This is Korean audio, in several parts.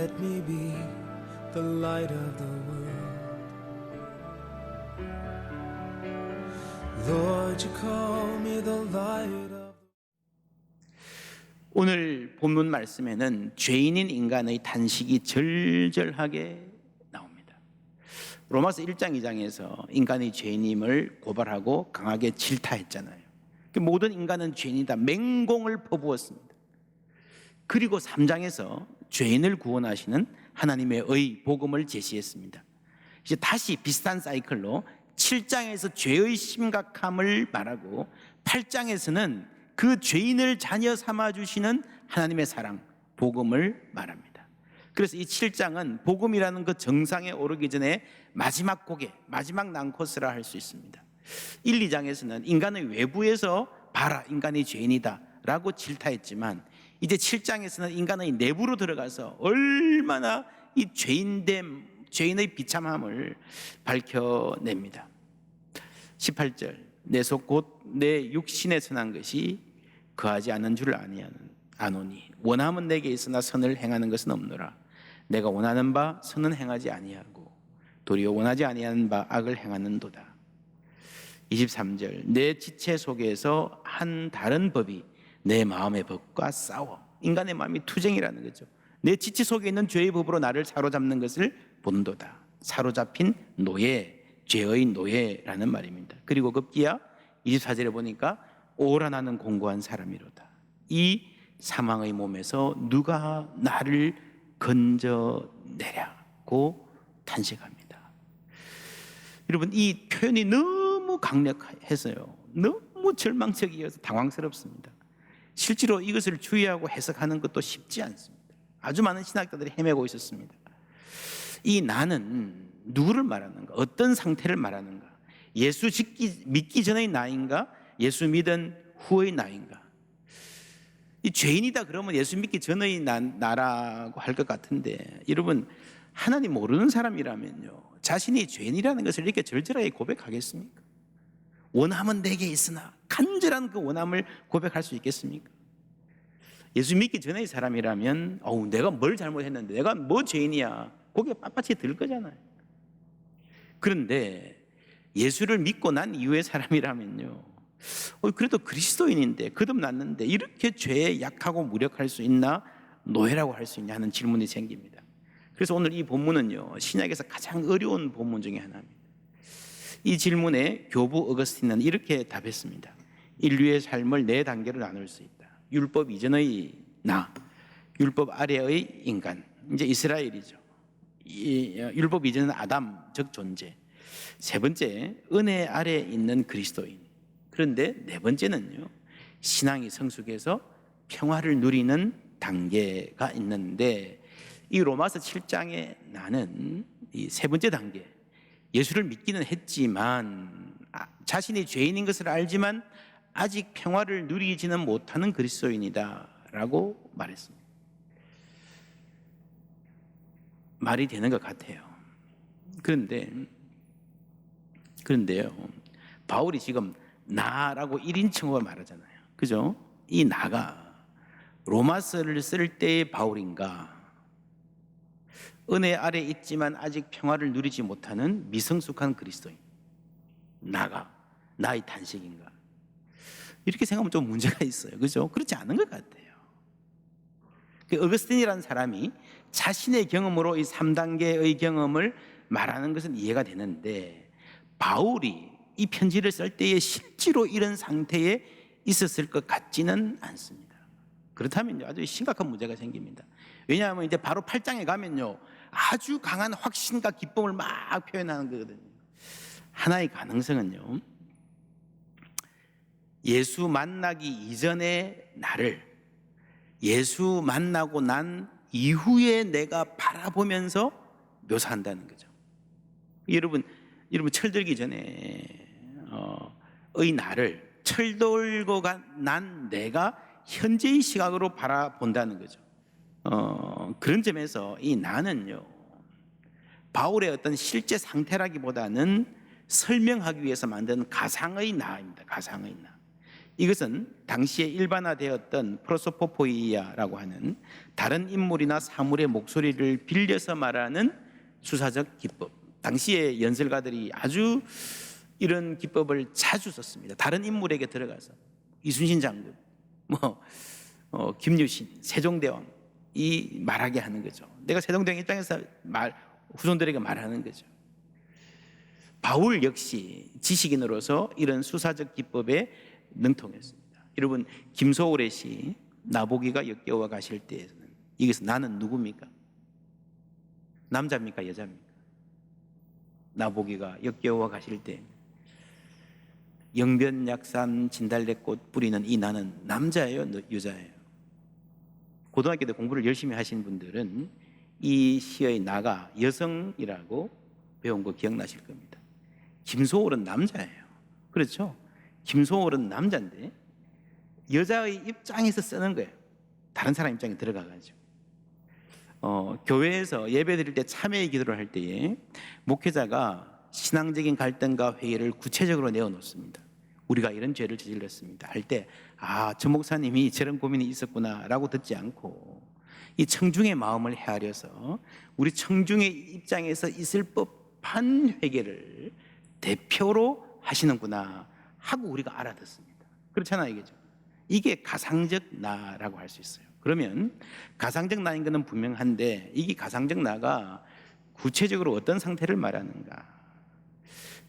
let me be the light of the world. Lord, you call me the light of. 오늘 본문 말씀에는 죄인인 인간의 탄식이 절절하게 나옵니다. 로마서 1장 2장에서 인간이 죄인임을 고발하고 강하게 질타했잖아요. 모든 인간은 죄인이다 맹공을 퍼부었습니다. 그리고 3장에서 죄인을 구원하시는 하나님의 의 복음을 제시했습니다. 이제 다시 비슷한 사이클로 7장에서 죄의 심각함을 말하고 8장에서는 그 죄인을 자녀 삼아주시는 하나님의 사랑, 복음을 말합니다. 그래서 이 7장은 복음이라는 그 정상에 오르기 전에 마지막 고개, 마지막 난코스라 할 수 있습니다. 1, 2장에서는 인간의 외부에서 봐라, 인간이 죄인이다 라고 질타했지만 이제 7장에서는 인간의 내부로 들어가서 얼마나 이 죄인의 비참함을 밝혀냅니다. 18절, 내 속 곧 내 육신에 선한 것이 거하지 않는 줄 아노니 원함은 내게 있으나 선을 행하는 것은 없노라. 내가 원하는 바 선은 행하지 아니하고 도리어 원하지 아니하는 바 악을 행하는도다. 23절, 내 지체 속에서 한 다른 법이 내 마음의 법과 싸워. 인간의 마음이 투쟁이라는 거죠. 내 지체 속에 있는 죄의 법으로 나를 사로잡는 것을 본도다. 사로잡힌 노예, 죄의 노예라는 말입니다. 그리고 급기야 24절에 보니까 오라 나는 공고한 사람이로다. 이 사망의 몸에서 누가 나를 건져내랴고 탄식합니다. 여러분, 이 표현이 너무 강력해서요, 너무 절망적이어서 당황스럽습니다. 실제로 이것을 주의하고 해석하는 것도 쉽지 않습니다. 아주 많은 신학자들이 헤매고 있었습니다. 이 나는 누구를 말하는가? 어떤 상태를 말하는가? 예수 믿기 전의 나인가? 예수 믿은 후의 나인가? 이 죄인이다 그러면 예수 믿기 전의 나라고 할 것 같은데, 여러분, 하나님 모르는 사람이라면요, 자신이 죄인이라는 것을 이렇게 절절하게 고백하겠습니까? 원함은 내게 있으나, 간절한 그 원함을 고백할 수 있겠습니까? 예수 믿기 전의 사람이라면 내가 뭘 잘못했는데, 내가 뭐 죄인이야, 고개 빳빳이 들 거잖아요. 그런데 예수를 믿고 난 이후의 사람이라면요, 그래도 그리스도인인데, 거듭났는데 이렇게 죄에 약하고 무력할 수 있나, 노예라고 할 수 있냐 하는 질문이 생깁니다. 그래서 오늘 이 본문은요, 신약에서 가장 어려운 본문 중에 하나입니다. 이 질문에 교부 어거스틴은 이렇게 답했습니다. 인류의 삶을 네 단계로 나눌 수 있다. 율법 이전의 나, 율법 아래의 인간, 이제 이스라엘이죠. 율법 이전은 아담, 즉 존재. 세 번째, 은혜 아래 있는 그리스도인. 그런데 네 번째는요, 신앙이 성숙해서 평화를 누리는 단계가 있는데, 이 로마서 7장의 나는 이 세 번째 단계, 예수를 믿기는 했지만 자신이 죄인인 것을 알지만 아직 평화를 누리지는 못하는 그리스도인이다 라고 말했습니다. 말이 되는 것 같아요. 그런데요, 바울이 지금 나라고 1인칭으로 말하잖아요. 그죠? 이 나가 로마서를 쓸 때의 바울인가, 은혜 아래 있지만 아직 평화를 누리지 못하는 미성숙한 그리스도인, 나의 탄식인가? 이렇게 생각하면 좀 문제가 있어요. 그죠? 그렇지 않은 것 같아요. 어거스틴이라는 사람이 자신의 경험으로 이 3단계의 경험을 말하는 것은 이해가 되는데, 바울이 이 편지를 쓸 때에 실제로 이런 상태에 있었을 것 같지는 않습니다. 그렇다면요, 아주 심각한 문제가 생깁니다. 왜냐하면 이제 바로 8장에 가면요, 아주 강한 확신과 기쁨을 막 표현하는 거거든요. 하나의 가능성은요, 예수 만나기 이전의 나를 예수 만나고 난 이후에 내가 바라보면서 묘사한다는 거죠. 여러분 철들기 전에 의 나를 철들고 난 내가 현재의 시각으로 바라본다는 거죠. 그런 점에서 이 나는요, 바울의 어떤 실제 상태라기보다는 설명하기 위해서 만든 가상의 나입니다. 가상의 나. 이것은 당시에 일반화되었던 프로소포포이아라고 하는 다른 인물이나 사물의 목소리를 빌려서 말하는 수사적 기법. 당시에 연설가들이 아주 이런 기법을 자주 썼습니다. 다른 인물에게 들어가서 이순신 장군, 김유신, 세종대왕 이 말하게 하는 거죠. 내가 세종대왕 입장에서 후손들에게 말하는 거죠. 바울 역시 지식인으로서 이런 수사적 기법에 능통했습니다. 여러분, 김소월의 시 나보기가 역겨워 가실 때에는 여기서 나는 누굽니까? 남자입니까? 여자입니까? 나보기가 역겨워 가실 때 영변약산 진달래꽃 뿌리는 이 나는 남자예요? 여자예요? 고등학교 때 공부를 열심히 하신 분들은 이 시의 나가 여성이라고 배운 거 기억나실 겁니다. 김소월은 남자예요. 그렇죠? 김소월은 남자인데 여자의 입장에서 쓰는 거예요. 다른 사람 입장에 들어가가지고 교회에서 예배 드릴 때 참회의 기도를 할 때에 목회자가 신앙적인 갈등과 회의를 구체적으로 내어놓습니다. 우리가 이런 죄를 저질렀습니다 할 때 저 목사님이 저런 고민이 있었구나 라고 듣지 않고 이 청중의 마음을 헤아려서 우리 청중의 입장에서 있을 법한 회개를 대표로 하시는구나 하고 우리가 알아듣습니다. 그렇잖아요, 이게죠. 이게 가상적 나라고 할 수 있어요. 그러면 가상적 나인 것은 분명한데 이게 가상적 나가 구체적으로 어떤 상태를 말하는가?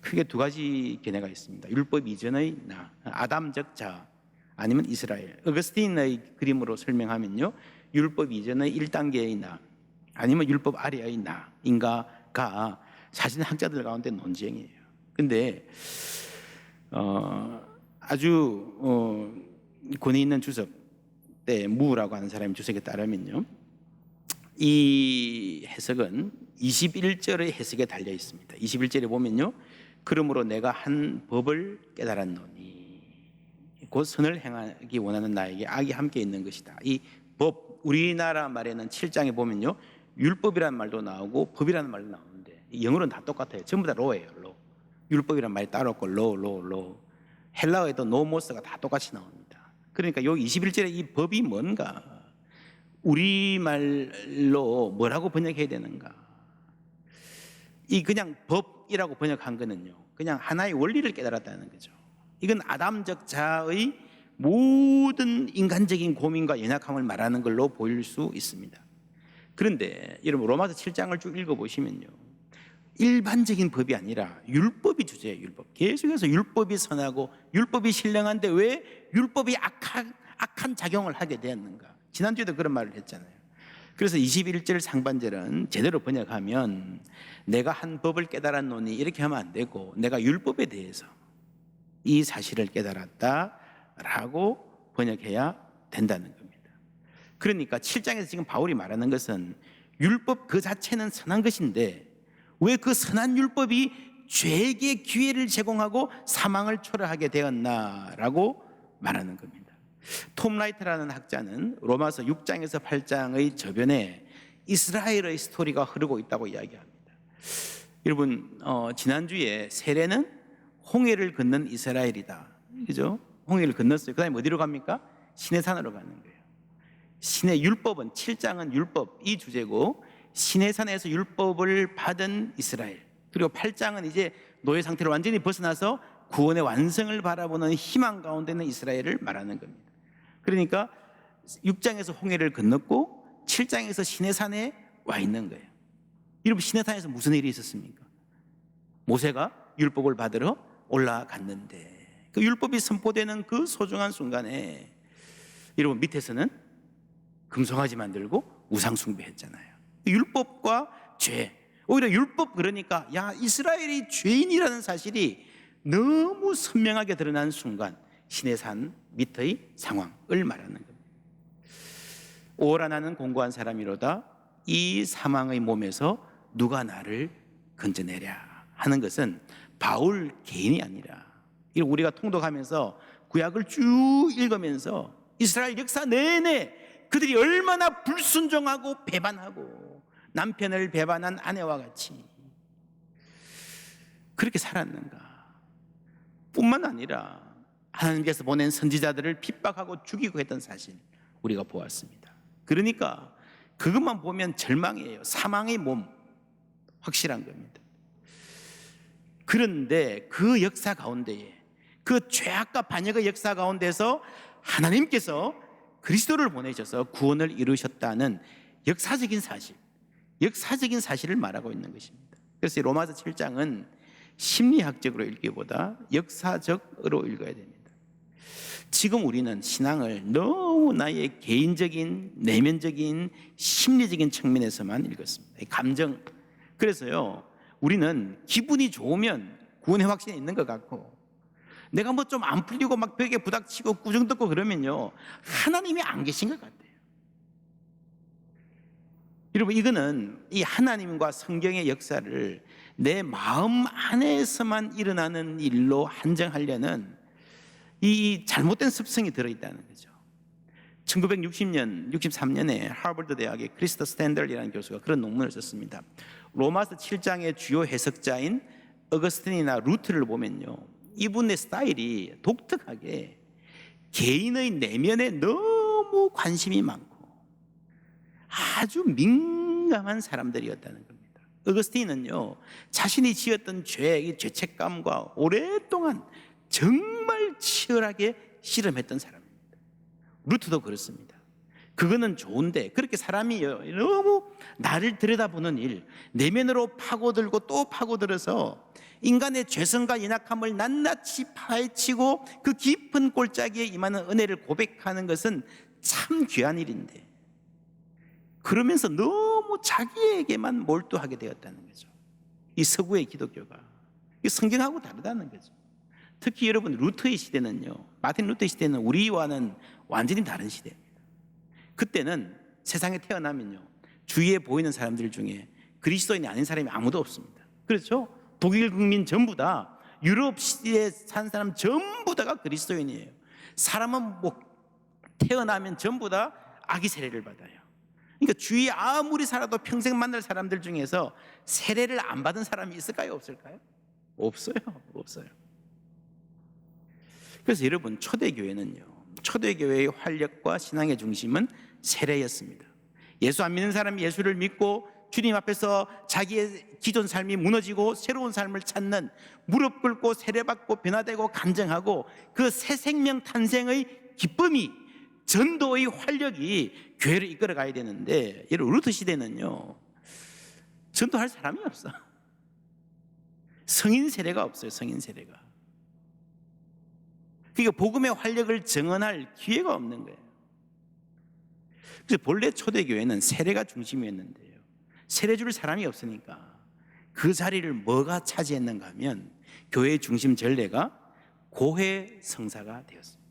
크게 두 가지 견해가 있습니다. 율법 이전의 나, 아담적 자, 아니면 이스라엘. 어거스틴의 그림으로 설명하면요, 율법 이전의 1단계의 나, 아니면 율법 아래의 나인가가 사실 학자들 가운데 논쟁이에요. 근데 아주 권위 있는 주석 때 무라고 하는 사람의 주석에 따르면요, 이 해석은 21절의 해석에 달려 있습니다. 21절에 보면요, 그러므로 내가 한 법을 깨달았노니 곧 선을 행하기 원하는 나에게 악이 함께 있는 것이다. 이 법, 우리나라 말에는 7장에 보면요, 율법이라는 말도 나오고 법이라는 말도 나오는데 영어로는 다 똑같아요. 전부 다 로예요. 로. 율법이라는 말이 따로 없고 로. 헬라어에도 노모스가 다 똑같이 나옵니다. 그러니까 요 21절에 이 법이 뭔가, 우리말로 뭐라고 번역해야 되는가? 이 그냥 법이라고 번역한 거는요, 그냥 하나의 원리를 깨달았다는 거죠. 이건 아담적 자의 모든 인간적인 고민과 연약함을 말하는 걸로 보일 수 있습니다. 그런데 여러분, 로마서 7장을 쭉 읽어보시면요, 일반적인 법이 아니라 율법이 주제예요. 율법. 계속해서 율법이 선하고 율법이 신령한데 왜 율법이 악한 작용을 하게 되었는가? 지난주에도 그런 말을 했잖아요. 그래서 21절 상반절은 제대로 번역하면 내가 한 법을 깨달았노니 이렇게 하면 안 되고 내가 율법에 대해서 이 사실을 깨달았다라고 번역해야 된다는 겁니다. 그러니까 7장에서 지금 바울이 말하는 것은 율법 그 자체는 선한 것인데 왜 그 선한 율법이 죄에게 기회를 제공하고 사망을 초래하게 되었나라고 말하는 겁니다. 톰 라이트라는 학자는 로마서 6장에서 8장의 저변에 이스라엘의 스토리가 흐르고 있다고 이야기합니다. 여러분, 지난주에 세례는 홍해를 건넌 이스라엘이다, 그죠? 홍해를 건넜어요. 그 다음에 어디로 갑니까? 시내산으로 가는 거예요. 신의 율법은, 7장은 율법 이 주제고 시내산에서 율법을 받은 이스라엘, 그리고 8장은 이제 노예 상태를 완전히 벗어나서 구원의 완성을 바라보는 희망 가운데 있는 이스라엘을 말하는 겁니다. 그러니까 6장에서 홍해를 건넜고 7장에서 시내산에 와 있는 거예요. 여러분, 시내산에서 무슨 일이 있었습니까? 모세가 율법을 받으러 올라갔는데 그 율법이 선포되는 그 소중한 순간에 여러분, 밑에서는 금송아지 만들고 우상 숭배했잖아요. 율법과 죄, 오히려 율법, 그러니까 이스라엘이 죄인이라는 사실이 너무 선명하게 드러난 순간 시내산 밑의 상황을 말하는 겁니다. 오라 나는 공고한 사람이로다, 이 사망의 몸에서 누가 나를 건져내랴 하는 것은 바울 개인이 아니라 우리가 통독하면서 구약을 쭉 읽으면서 이스라엘 역사 내내 그들이 얼마나 불순종하고 배반하고 남편을 배반한 아내와 같이 그렇게 살았는가. 뿐만 아니라 하나님께서 보낸 선지자들을 핍박하고 죽이고 했던 사실 우리가 보았습니다. 그러니까 그것만 보면 절망이에요. 사망의 몸 확실한 겁니다. 그런데 그 역사 가운데에, 그 죄악과 반역의 역사 가운데서 하나님께서 그리스도를 보내셔서 구원을 이루셨다는 역사적인 사실을 말하고 있는 것입니다. 그래서 로마서 7장은 심리학적으로 읽기보다 역사적으로 읽어야 됩니다. 지금 우리는 신앙을 너무 나의 개인적인, 내면적인, 심리적인 측면에서만 읽었습니다. 감정. 그래서요, 우리는 기분이 좋으면 구원의 확신이 있는 것 같고, 내가 뭐 좀 안 풀리고 막 벽에 부닥치고 꾸중듣고 그러면요, 하나님이 안 계신 것 같아요. 여러분, 이거는 이 하나님과 성경의 역사를 내 마음 안에서만 일어나는 일로 한정하려는 이 잘못된 습성이 들어있다는 거죠. 1960년, 63년에 하버드 대학의 크리스터 스탠덜이라는 교수가 그런 논문을 썼습니다. 로마서 7장의 주요 해석자인 어거스틴이나 루트를 보면요, 이분의 스타일이 독특하게 개인의 내면에 너무 관심이 많고 아주 민감한 사람들이었다는 겁니다. 어거스틴은요, 자신이 지었던 죄의 죄책감과 오랫동안 정말 치열하게 씨름했던 사람입니다. 루트도 그렇습니다. 그거는 좋은데 그렇게 사람이 너무 나를 들여다보는 일, 내면으로 파고들고 또 파고들어서 인간의 죄성과 연약함을 낱낱이 파헤치고 그 깊은 골짜기에 임하는 은혜를 고백하는 것은 참 귀한 일인데, 그러면서 너무 자기에게만 몰두하게 되었다는 거죠. 이 서구의 기독교가 이 성경하고 다르다는 거죠. 특히 여러분, 루터의 시대는요, 마틴 루터의 시대는 우리와는 완전히 다른 시대입니다. 그때는 세상에 태어나면요, 주위에 보이는 사람들 중에 그리스도인이 아닌 사람이 아무도 없습니다. 그렇죠? 독일 국민 전부 다, 유럽 시대에 산 사람 전부 다가 그리스도인이에요. 사람은 뭐 태어나면 전부 다 아기 세례를 받아요. 그러니까 주위에 아무리 살아도 평생 만날 사람들 중에서 세례를 안 받은 사람이 있을까요? 없을까요? 없어요. 그래서 여러분, 초대교회의 활력과 신앙의 중심은 세례였습니다. 예수 안 믿는 사람이 예수를 믿고 주님 앞에서 자기의 기존 삶이 무너지고 새로운 삶을 찾는, 무릎 꿇고 세례받고 변화되고 간증하고 그 새 생명 탄생의 기쁨이, 전도의 활력이 교회를 이끌어 가야 되는데, 여러분, 루터 시대는요, 전도할 사람이 없어. 성인 세례가 없어요. 성인 세례가. 그러니까 복음의 활력을 증언할 기회가 없는 거예요. 그래서 본래 초대교회는 세례가 중심이었는데요, 세례 줄 사람이 없으니까 그 자리를 뭐가 차지했는가 하면 교회의 중심 전례가 고해 성사가 되었습니다.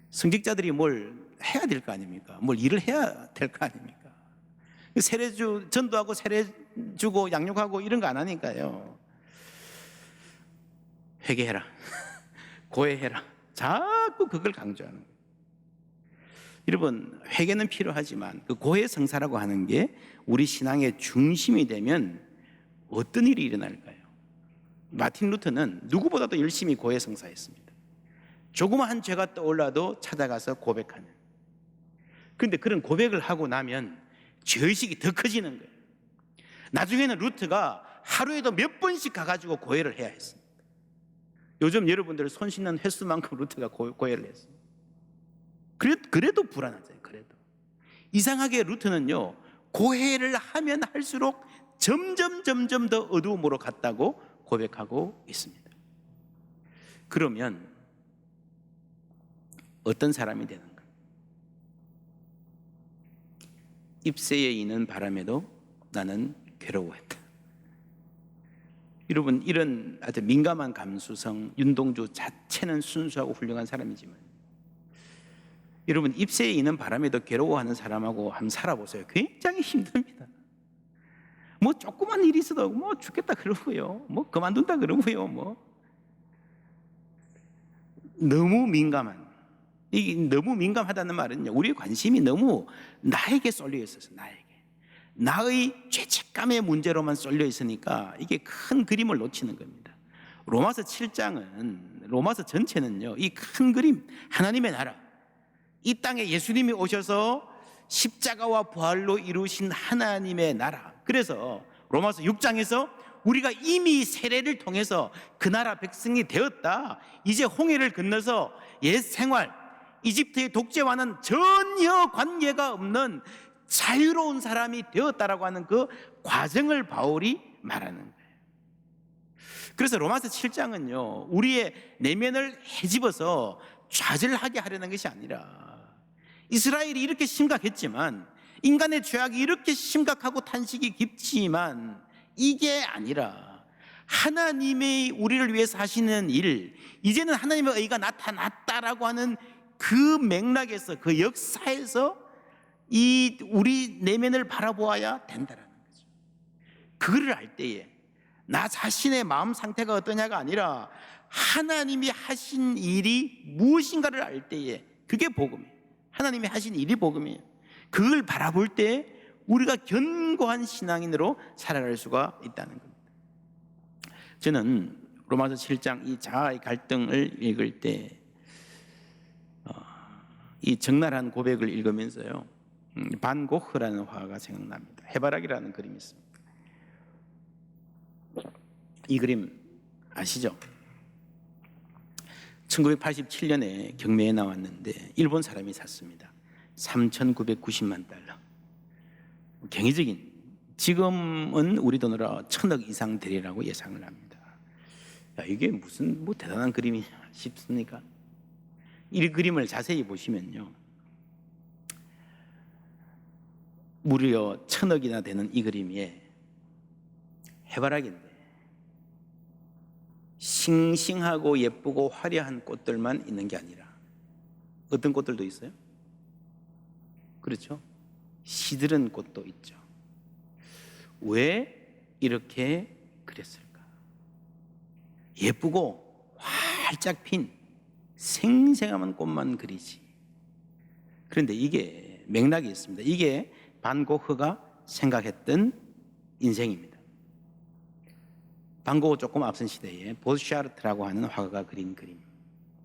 성직자들이 뭘 해야 될 거 아닙니까? 뭘 일을 해야 될 거 아닙니까? 세례 전도하고 세례 주고 양육하고 이런 거 안 하니까요, 회개해라, 고해해라, 자꾸 그걸 강조하는 거예요. 여러분, 회개는 필요하지만 그 고해 성사라고 하는 게 우리 신앙의 중심이 되면 어떤 일이 일어날까요? 마틴 루터는 누구보다도 열심히 고해 성사했습니다. 조그마한 죄가 떠올라도 찾아가서 고백하는. 그런데 그런 고백을 하고 나면 죄의식이 더 커지는 거예요. 나중에는 루터가 하루에도 몇 번씩 가가지고 고해를 해야 했습니다. 요즘 여러분들 손 씻는 횟수만큼 루터가 고해를 했어요. 그래도 불안하잖아요. 그래도 이상하게 루터는요, 고해를 하면 할수록 점점 더 어두움으로 갔다고 고백하고 있습니다. 그러면 어떤 사람이 되는가? 잎새에 이는 바람에도 나는 괴로워했다. 여러분, 이런 아주 민감한 감수성, 윤동주 자체는 순수하고 훌륭한 사람이지만, 여러분, 잎새에 이는 바람에도 괴로워하는 사람하고 한번 살아보세요. 굉장히 힘듭니다. 뭐 조그만 일이 있어도 뭐 죽겠다 그러고요, 뭐 그만둔다 그러고요, 뭐 너무 민감한, 이게 너무 민감하다는 말은요, 우리의 관심이 너무 나에게 쏠려 있어서, 나의 죄책감의 문제로만 쏠려 있으니까 이게 큰 그림을 놓치는 겁니다. 로마서 7장은 로마서 전체는요, 이 큰 그림, 하나님의 나라, 이 땅에 예수님이 오셔서 십자가와 부활로 이루신 하나님의 나라. 그래서 로마서 6장에서 우리가 이미 세례를 통해서 그 나라 백성이 되었다, 이제 홍해를 건너서 옛 생활, 이집트의 독재와는 전혀 관계가 없는 자유로운 사람이 되었다라고 하는 그 과정을 바울이 말하는 거예요. 그래서 로마서 7장은요, 우리의 내면을 헤집어서 좌절하게 하려는 것이 아니라, 이스라엘이 이렇게 심각했지만, 인간의 죄악이 이렇게 심각하고 탄식이 깊지만, 이게 아니라 하나님이 우리를 위해서 하시는 일, 이제는 하나님의 의가 나타났다라고 하는 그 맥락에서, 그 역사에서 이 우리 내면을 바라보아야 된다라는 거죠. 그거를 알 때에 나 자신의 마음 상태가 어떠냐가 아니라 하나님이 하신 일이 무엇인가를 알 때에, 그게 복음이에요. 하나님이 하신 일이 복음이에요. 그걸 바라볼 때 우리가 견고한 신앙인으로 살아갈 수가 있다는 겁니다. 저는 로마서 7장 이 자아의 갈등을 읽을 때 이 적나라한 고백을 읽으면서요, 반 고흐라는 화가가 생각납니다. 해바라기라는 그림이 있습니다. 이 그림 아시죠? 1987년에 경매에 나왔는데 일본 사람이 샀습니다. 3,990만 달러. 경이적인, 지금은 우리 돈으로 1,000억 이상 되리라고 예상을 합니다. 야, 이게 무슨 대단한 그림이 싶습니까? 이 그림을 자세히 보시면요, 무려 1,000억이나 되는 이 그림에 해바라기인데 싱싱하고 예쁘고 화려한 꽃들만 있는 게 아니라 어떤 꽃들도 있어요? 그렇죠? 시드른 꽃도 있죠. 왜 이렇게 그랬을까? 예쁘고 활짝 핀 생생한 꽃만 그리지. 그런데 이게 맥락이 있습니다. 이게 반 고흐가 생각했던 인생입니다. 반 고흐 조금 앞선 시대에 보샤르트라고 하는 화가가 그린 그림,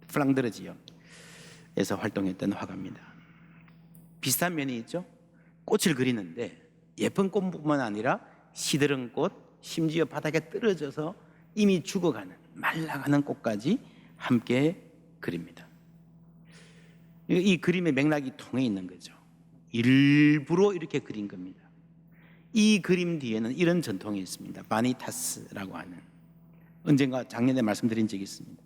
플랑드르 지역에서 활동했던 화가입니다. 비슷한 면이 있죠. 꽃을 그리는데 예쁜 꽃뿐만 아니라 시드른 꽃, 심지어 바닥에 떨어져서 이미 죽어가는, 말라가는 꽃까지 함께 그립니다. 이 그림의 맥락이 통해 있는 거죠. 일부러 이렇게 그린 겁니다. 이 그림 뒤에는 이런 전통이 있습니다. 바니타스라고 하는, 언젠가 작년에 말씀드린 적이 있습니다.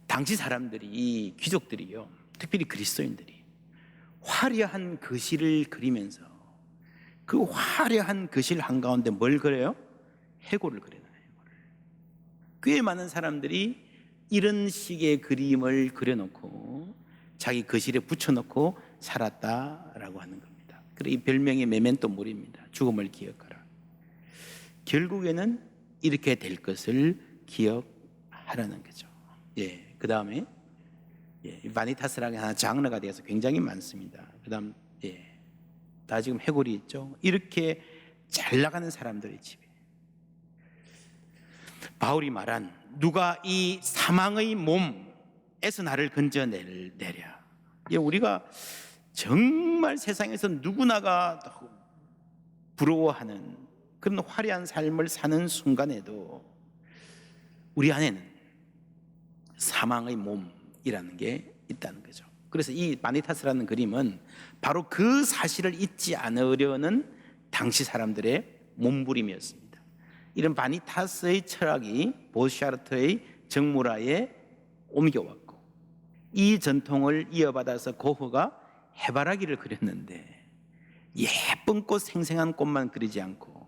당시 사람들이, 이 귀족들이요, 특별히 그리스도인들이 화려한 거실을 그리면서 그 화려한 거실 한가운데 뭘 그려요? 해골을 그려요. 꽤 많은 사람들이 이런 식의 그림을 그려놓고 자기 거실에 붙여놓고 살았다라고 하는 겁니다. 그래서 이 별명이 메멘토 모리입니다. 죽음을 기억하라. 결국에는 이렇게 될 것을 기억하라는 거죠. 예, 그 다음에 바니타스라는 하나 장르가 되어서 굉장히 많습니다. 그 다음, 다 지금 해골이 있죠. 이렇게 잘 나가는 사람들의 집에 바울이 말한, 누가 이 사망의 몸에서 나를 건져내랴. 우리가 정말 세상에서 누구나가 부러워하는 그런 화려한 삶을 사는 순간에도 우리 안에는 사망의 몸이라는 게 있다는 거죠. 그래서 이 바니타스라는 그림은 바로 그 사실을 잊지 않으려는 당시 사람들의 몸부림이었습니다. 이런 바니타스의 철학이 보샤르트의 정물화에 옮겨왔고, 이 전통을 이어받아서 고흐가 해바라기를 그렸는데 예쁜 꽃, 생생한 꽃만 그리지 않고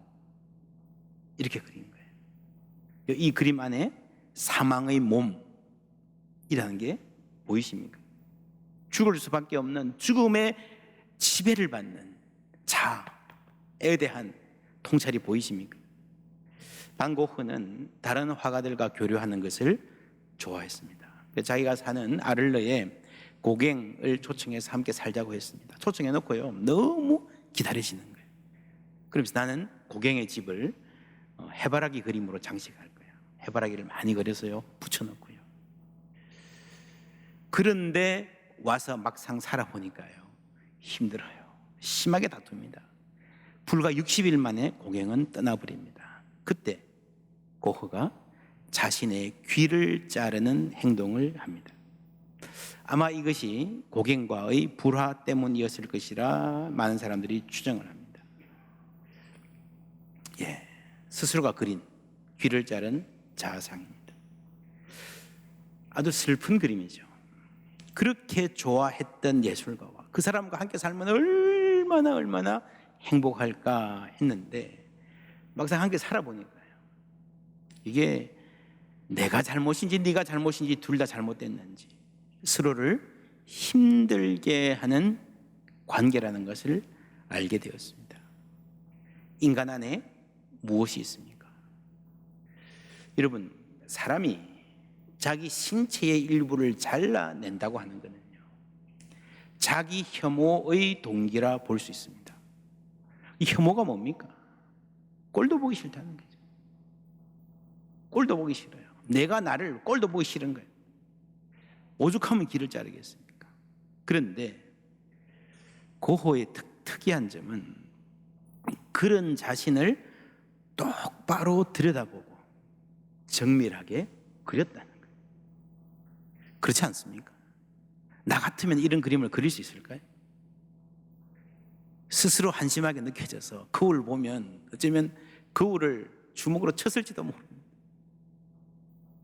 이렇게 그린 거예요. 이 그림 안에 사망의 몸이라는 게 보이십니까? 죽을 수밖에 없는, 죽음의 지배를 받는 자에 대한 통찰이 보이십니까? 반 고흐는 다른 화가들과 교류하는 것을 좋아했습니다. 자기가 사는 아를러에 고갱을 초청해서 함께 살자고 했습니다. 초청해 놓고요, 너무 기다리시는 거예요. 그러면서 나는 고갱의 집을 해바라기 그림으로 장식할 거야. 해바라기를 많이 그려서요, 붙여놓고요. 그런데 와서 막상 살아보니까요, 힘들어요. 심하게 다툽니다. 불과 60일 만에 고갱은 떠나버립니다. 그때 고흐가 자신의 귀를 자르는 행동을 합니다. 아마 이것이 고갱과의 불화 때문이었을 것이라 많은 사람들이 추정을 합니다. 스스로가 그린 귀를 자른 자상입니다. 아주 슬픈 그림이죠. 그렇게 좋아했던 예술가와 그 사람과 함께 살면 얼마나 행복할까 했는데 막상 함께 살아보니까요, 이게 내가 잘못인지 네가 잘못인지 둘 다 잘못됐는지 서로를 힘들게 하는 관계라는 것을 알게 되었습니다. 인간 안에 무엇이 있습니까? 여러분, 사람이 자기 신체의 일부를 잘라낸다고 하는 것은요, 자기 혐오의 동기라 볼 수 있습니다. 이 혐오가 뭡니까? 꼴도 보기 싫다는 거죠. 꼴도 보기 싫어요. 내가 나를 꼴도 보기 싫은 거예요. 오죽하면 귀를 자르겠습니까? 그런데 고흐의 특이한 점은 그런 자신을 똑바로 들여다보고 정밀하게 그렸다는 거예요. 그렇지 않습니까? 나 같으면 이런 그림을 그릴 수 있을까요? 스스로 한심하게 느껴져서 거울 보면 어쩌면 거울을 주먹으로 쳤을지도 모릅니다.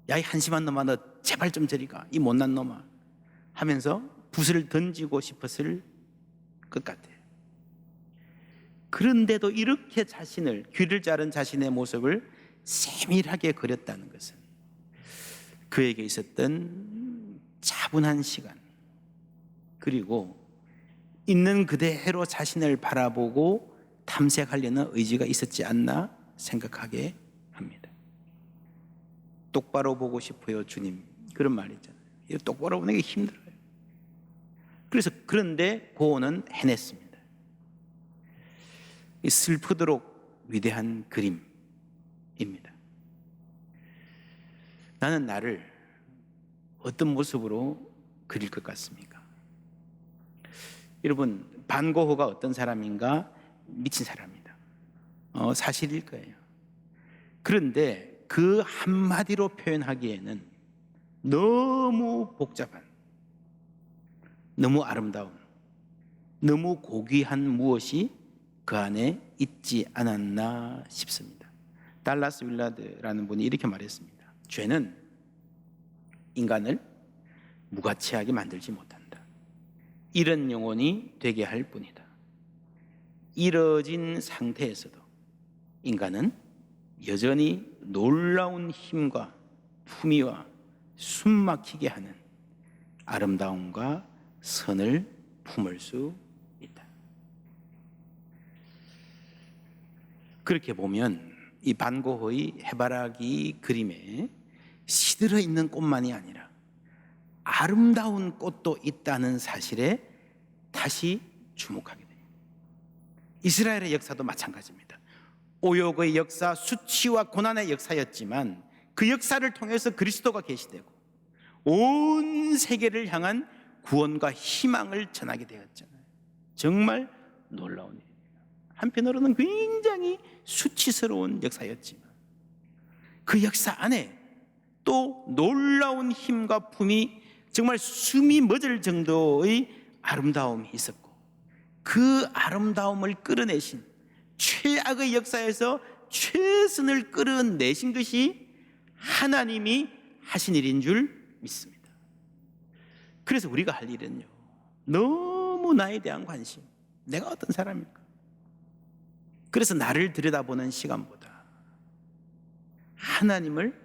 야, 이 한심한 놈아, 너 제발 좀 저리 가, 이 못난 놈아 하면서 붓을 던지고 싶었을 것 같아요. 그런데도 이렇게 자신을, 귀를 자른 자신의 모습을 세밀하게 그렸다는 것은 그에게 있었던 차분한 시간, 그리고 있는 그대로 자신을 바라보고 탐색하려는 의지가 있었지 않나 생각하게 합니다. 똑바로 보고 싶어요, 주님. 그런 말이 있잖아요. 똑바로 보는 게 힘들어요. 그런데 고흐는 해냈습니다. 슬프도록 위대한 그림입니다. 나는 나를 어떤 모습으로 그릴 것 같습니까? 여러분, 반 고흐가 어떤 사람인가? 미친 사람입니다. 사실일 거예요. 그런데 그 한마디로 표현하기에는 너무 복잡한, 너무 아름다운, 너무 고귀한 무엇이 그 안에 있지 않았나 싶습니다. 달라스 윌라드라는 분이 이렇게 말했습니다. 죄는 인간을 무가치하게 만들지 못한다. 이런 영혼이 되게 할 뿐이다. 이뤄진 상태에서도 인간은 여전히 놀라운 힘과 품위와 숨막히게 하는 아름다움과 선을 품을 수 있다. 그렇게 보면 이 반 고흐의 해바라기 그림에 시들어 있는 꽃만이 아니라 아름다운 꽃도 있다는 사실에 다시 주목하게 됩니다. 이스라엘의 역사도 마찬가지입니다. 오욕의 역사, 수치와 고난의 역사였지만 그 역사를 통해서 그리스도가 계시되고 온 세계를 향한 구원과 희망을 전하게 되었잖아요. 정말 놀라운 일입니다. 한편으로는 굉장히 수치스러운 역사였지만 그 역사 안에 또 놀라운 힘과 품이 정말 숨이 멎을 정도의 아름다움이 있었고, 그 아름다움을 끌어내신, 최악의 역사에서 최선을 끌어내신 것이 하나님이 하신 일인 줄 믿습니다. 그래서 우리가 할 일은요, 너무 나에 대한 관심, 내가 어떤 사람일까? 그래서 나를 들여다보는 시간보다 하나님을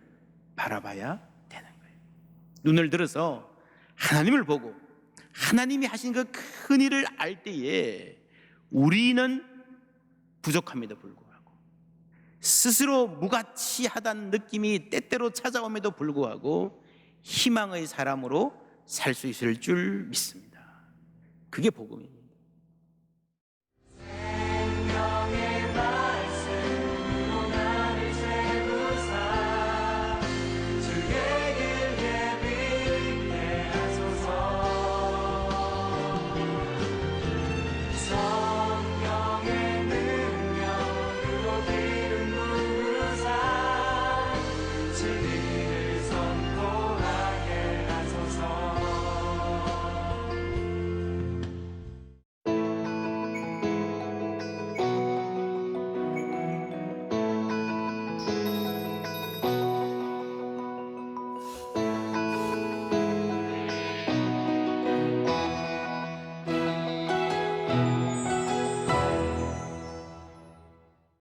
바라봐야 되는 거예요. 눈을 들어서 하나님을 보고 하나님이 하신 그 큰 일을 알 때에 우리는 부족함에도 불구하고, 스스로 무가치하다는 느낌이 때때로 찾아옴에도 불구하고 희망의 사람으로 살 수 있을 줄 믿습니다. 그게 복음입니다.